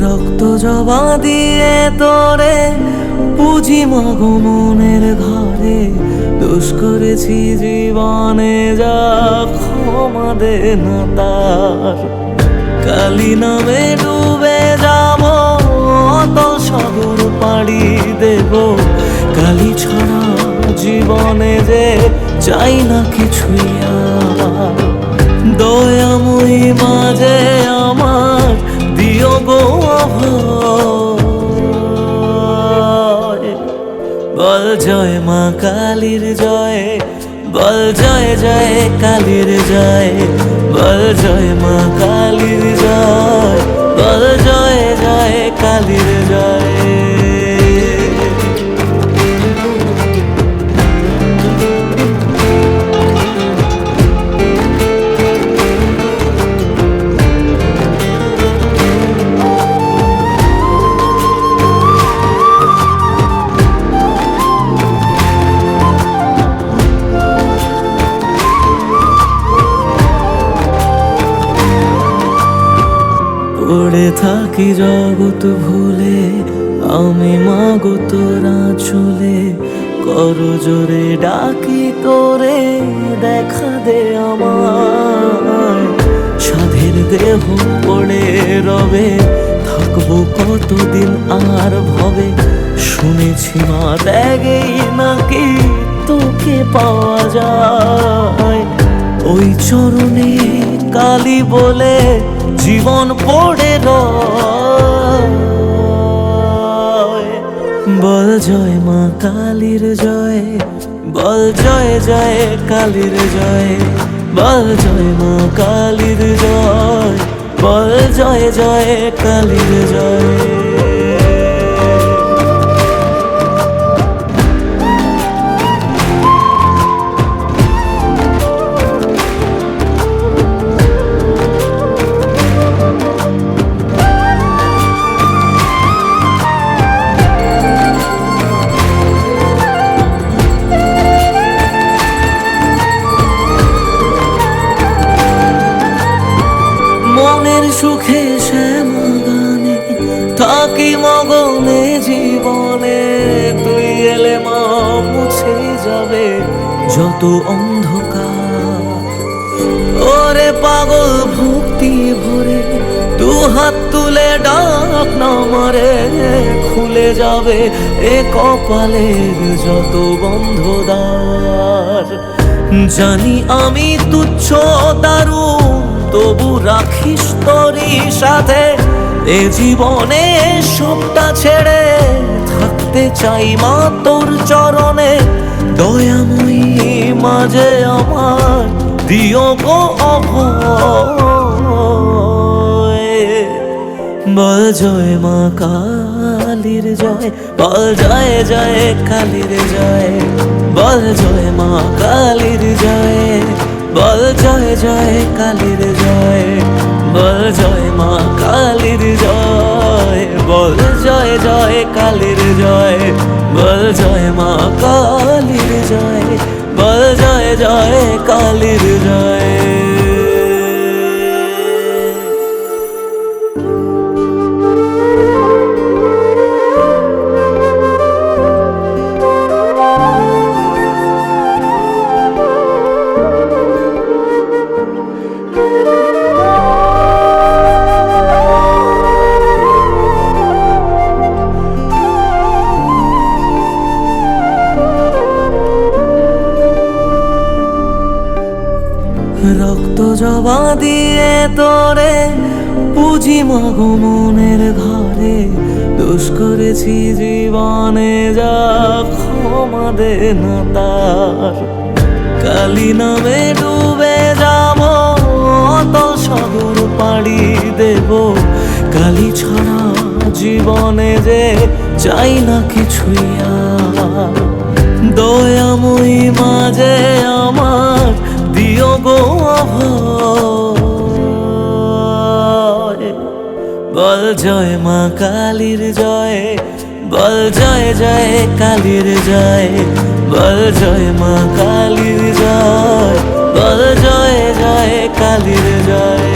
রক্ত জবা দিয়ে তোরে পুঁজি মাগো মনের ঘরে, দোষ করেছি জীবনে যা ক্ষমা দে না তার। কালী নামে ডুবে যাব অতল সাগর পাড়ি দেব, কালী ছাড়া জীবনে যে চাই না কিছুই আর। দয়াময়ী মাঝে আমার দিও গো অভয়। বল জয় মা কালীর জয়, বল জয় জয় কালীর জয়, বল জয় মা কালীর জয়, বল জয় জয় কালীর জয়। পড়ে থাকি জগৎ ভুলে আমি মাগো তোরা চলে, কর জোরে ডাকি তোরে দেখা দে আমায়। সাধের দেহ পড়ে রবে থাকবো কতদিন আর ভবে, শুনেছি মা ত্যাগেই নাকি তোকে পাওয়া যায়। ওই চরণে কালী বলে জীবন পড়ে রয়। বল জয় মা কালীর জয়, বল জয় জয় কালীর জয়, বল জয় মা কালীর জয়, বল জয় জয় কালীর জয়। মনের সুখে শ্যামা গানে থাকি মগনে জীবনে, তুই এলে মা মুছে যাবে যত অন্ধকার। ওরে পাগল ভক্তি ভরে দু হাত তুলে ডাক না মারে, খুলে যাবে এ কপালের যত বন্ধ দ্বার। জানি আমি তুচ্ছ দারুণ তবু রাখিস তোরই সাথে, এ জীবনে সবটা ছেড়ে থাকতে চাই মা তোর চরণে। দয়াময়ী মাঝে আমার দিও গো অভয়। বল জয় মা কালীর জয়, বল জয় জয় কালীর জয়, বল জয় মা কালীর জয়, বল জয় জয় কালীর জয়, বল জয় মা কালীর জয়, বল জয় জয় কালীর জয়, বল জয় মা কালীর জয়, বল জয় জয় কালীর জয়। রক্ত জবা দিয়ে তোরে পুঁজি মাগো মনের ঘরে, দোষ করেছি জীবনে যা ক্ষমা দে না তার। কালী নামে ডুবে যাব অতল সাগর পাড়ি দেব, কালী ছাড়া জীবনে যে চাই না কিছুই আর। দয়াময়ী মাঝে আমার দিও গো অভয়। বল জয় মা কালীর জয়, বল জয় জয় কালীর জয়, বল জয় মা কালীর জয়, বল জয় জয় কালীর জয়।